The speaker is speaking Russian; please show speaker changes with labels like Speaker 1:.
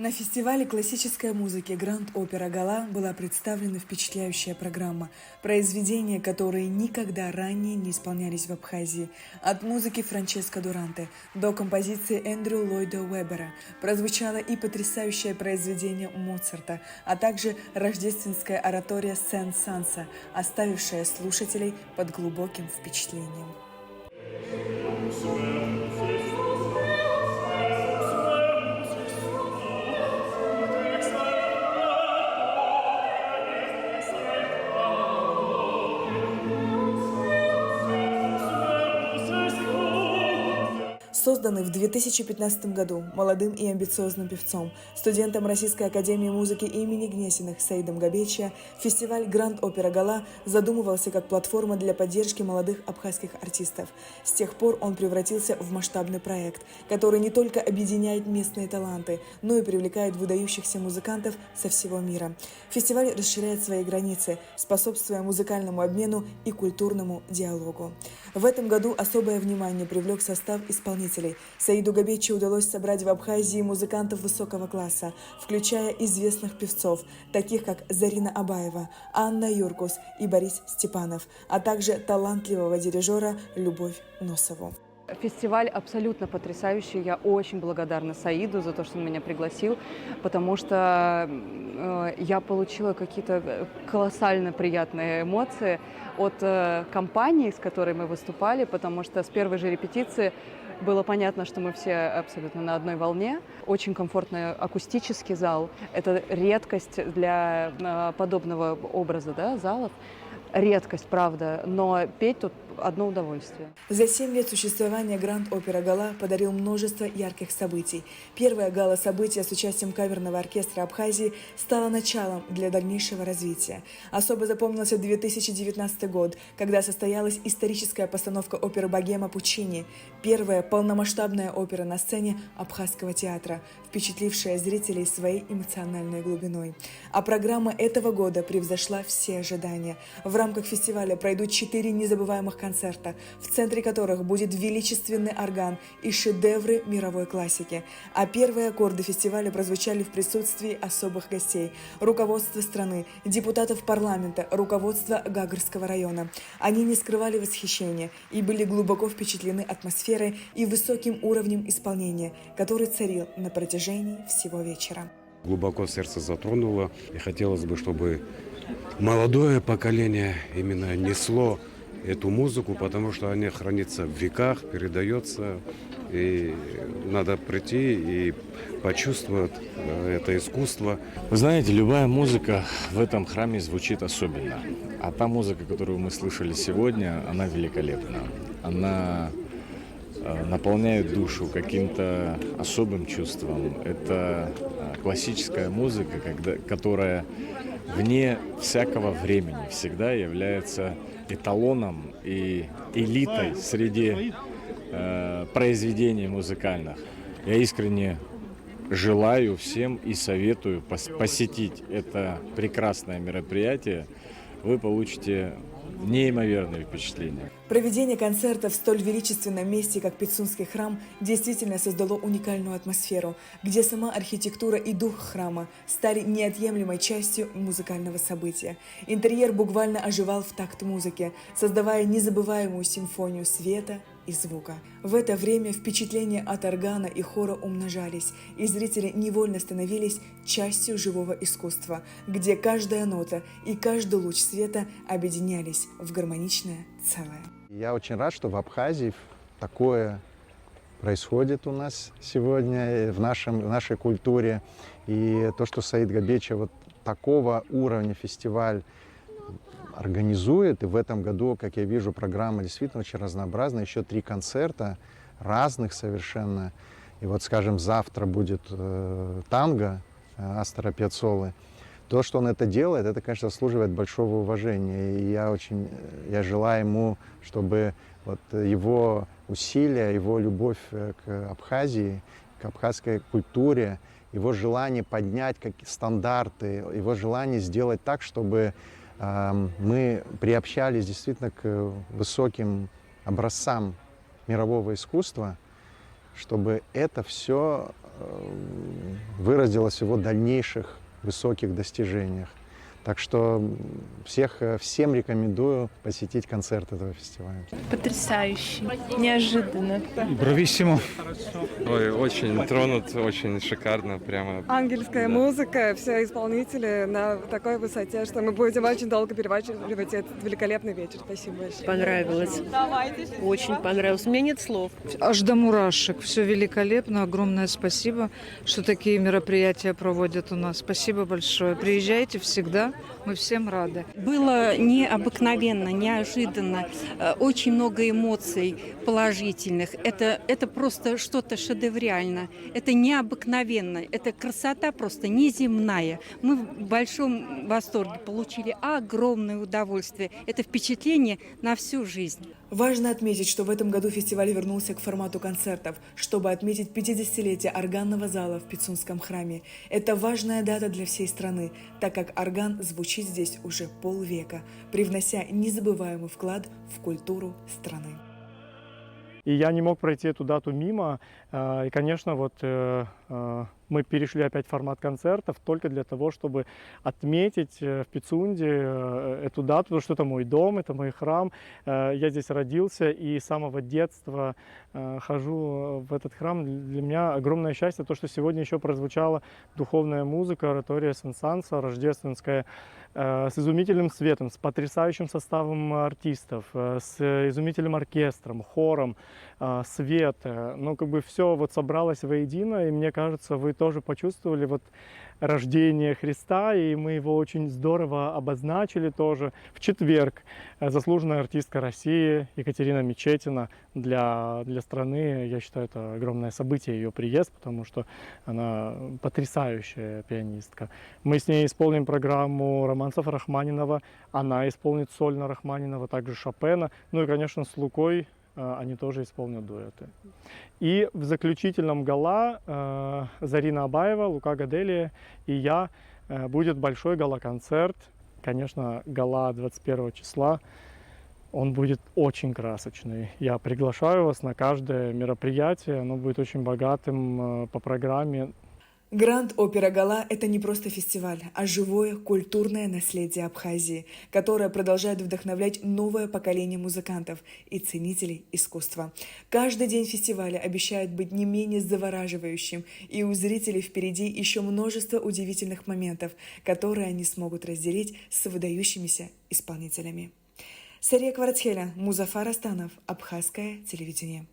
Speaker 1: На фестивале классической музыки Гранд Опера Гала была представлена впечатляющая программа, произведения, которые никогда ранее не исполнялись в Абхазии. От музыки Франческо Дуранте до композиции Эндрю Ллойда Уэббера прозвучало и потрясающее произведение Моцарта, а также рождественская оратория Сен-Санса, оставившая слушателей под глубоким впечатлением. Созданный в 2015 году молодым и амбициозным певцом, студентом Российской академии музыки имени Гнесиных Саидом Габечия, фестиваль Гранд Опера Гала задумывался как платформа для поддержки молодых абхазских артистов. С тех пор он превратился в масштабный проект, который не только объединяет местные таланты, но и привлекает выдающихся музыкантов со всего мира. Фестиваль расширяет свои границы, способствуя музыкальному обмену и культурному диалогу. В этом году особое внимание привлек состав исполнителей. Саиду Габечи удалось собрать в Абхазии музыкантов высокого класса, включая известных певцов, таких как Зарина Абаева, Анна Юркус и Борис Степанов, а также талантливого дирижера Любовь Носову.
Speaker 2: Фестиваль абсолютно потрясающий. Я очень благодарна Саиду за то, что он меня пригласил, потому что я получила какие-то колоссально приятные эмоции от компании, с которой мы выступали, потому что с первой же репетиции было понятно, что мы все абсолютно на одной волне. Очень комфортный акустический зал. Это редкость для подобного образа, да, залов. Редкость, правда, но петь тут одно удовольствие.
Speaker 1: За 7 лет существования Гранд Опера Гала подарил множество ярких событий. Первое гала-событие с участием камерного оркестра Абхазии стало началом для дальнейшего развития. Особо запомнился 2019 год, когда состоялась историческая постановка оперы «Богема» Пуччини, первая полномасштабная опера на сцене Абхазского театра, впечатлившая зрителей своей эмоциональной глубиной. А программа этого года превзошла все ожидания. В рамках фестиваля пройдут 4 незабываемых концерта, в центре которых будет величественный орган и шедевры мировой классики. А первые аккорды фестиваля прозвучали в присутствии особых гостей: руководства страны, депутатов парламента, руководства Гагарского района. Они не скрывали восхищения и были глубоко впечатлены атмосферой и высоким уровнем исполнения, который царил на протяжении всего вечера.
Speaker 3: Глубоко сердце затронуло, и хотелось бы, чтобы молодое поколение именно несло эту музыку, потому что она хранится в веках, передается, и надо прийти и почувствовать это искусство.
Speaker 4: Вы знаете, любая музыка в этом храме звучит особенно. А та музыка, которую мы слышали сегодня, она великолепна. Она наполняет душу каким-то особым чувством. Это классическая музыка, которая вне всякого времени всегда является эталоном и элитой среди произведений музыкальных. Я искренне желаю всем и советую посетить это прекрасное мероприятие. Вы получите неимоверные впечатления.
Speaker 1: Проведение концерта в столь величественном месте, как Пицунский храм, действительно создало уникальную атмосферу, где сама архитектура и дух храма стали неотъемлемой частью музыкального события. Интерьер буквально оживал в такт музыки, создавая незабываемую симфонию света и звука. В это время впечатления от органа и хора умножались, и зрители невольно становились частью живого искусства, где каждая нота и каждый луч света объединялись в гармоничное целое.
Speaker 5: Я очень рад, что в Абхазии такое происходит у нас сегодня в нашей культуре. И то, что Саид Габечи вот такого уровня фестиваль организует, и в этом году, как я вижу, программа действительно очень разнообразная, еще 3 концерта разных совершенно. И вот, скажем, завтра будет танго Астора Пьяццолы. То, что он это делает, это, конечно, заслуживает большого уважения. И я желаю ему, чтобы вот его усилия, его любовь к Абхазии, к абхазской культуре, его желание поднять стандарты, его желание сделать так, чтобы мы приобщались действительно к высоким образцам мирового искусства, чтобы это все выразилось в его дальнейших высоких достижениях. Так что всем рекомендую посетить концерт этого фестиваля.
Speaker 6: Потрясающе, неожиданно.
Speaker 7: Брависсимо.
Speaker 8: Ой, очень тронут, очень шикарно, прямо.
Speaker 2: Ангельская
Speaker 8: Да.
Speaker 2: музыка, все исполнители на такой высоте, что мы будем очень долго переваривать этот великолепный вечер. Спасибо большое.
Speaker 6: Понравилось. Очень понравилось. У меня нет слов.
Speaker 9: Аж до мурашек. Все великолепно. Огромное спасибо, что такие мероприятия проводят у нас. Спасибо большое. Приезжайте всегда. Мы всем рады.
Speaker 10: Было необыкновенно, неожиданно, очень много эмоций положительных. Это просто что-то шедеврально, это необыкновенно, это красота просто неземная. Мы в большом восторге, получили огромное удовольствие. Это впечатление на всю жизнь.
Speaker 1: Важно отметить, что в этом году фестиваль вернулся к формату концертов, чтобы отметить 50-летие органного зала в Пицунском храме. Это важная дата для всей страны, так как орган звучит здесь уже полвека, привнося незабываемый вклад в культуру страны.
Speaker 7: И я не мог пройти эту дату мимо. И, конечно, мы перешли опять в формат концертов только для того, чтобы отметить в Пицунде эту дату, потому что это мой дом, это мой храм. Я здесь родился и с самого детства хожу в этот храм. Для меня огромное счастье то, что сегодня еще прозвучала духовная музыка, оратория Сен-Санса, рождественская, с изумительным светом, с потрясающим составом артистов, с изумительным оркестром, хором, свет. Ну, как бы все вот собралось воедино, и мне кажется, вы тоже почувствовали вот рождение Христа, и мы его очень здорово обозначили тоже. В четверг заслуженная артистка России Екатерина Мечетина для страны, я считаю, это огромное событие, ее приезд, потому что она потрясающая пианистка. Мы с ней исполним программу романсов Рахманинова, она исполнит сольно Рахманинова, также Шопена, ну и, конечно, с Лукой они тоже исполнят дуэты. И в заключительном гала Зарина Абаева, Лука Гаделия и я будет большой гала-концерт. Конечно, гала 21 числа. Он будет очень красочный. Я приглашаю вас на каждое мероприятие. Оно будет очень богатым по программе.
Speaker 1: Гранд Опера Гала – это не просто фестиваль, а живое культурное наследие Абхазии, которое продолжает вдохновлять новое поколение музыкантов и ценителей искусства. Каждый день фестиваля обещает быть не менее завораживающим, и у зрителей впереди еще множество удивительных моментов, которые они смогут разделить с выдающимися исполнителями. Сария Кварцхеля, Музафар Астанов, Абхазское телевидение.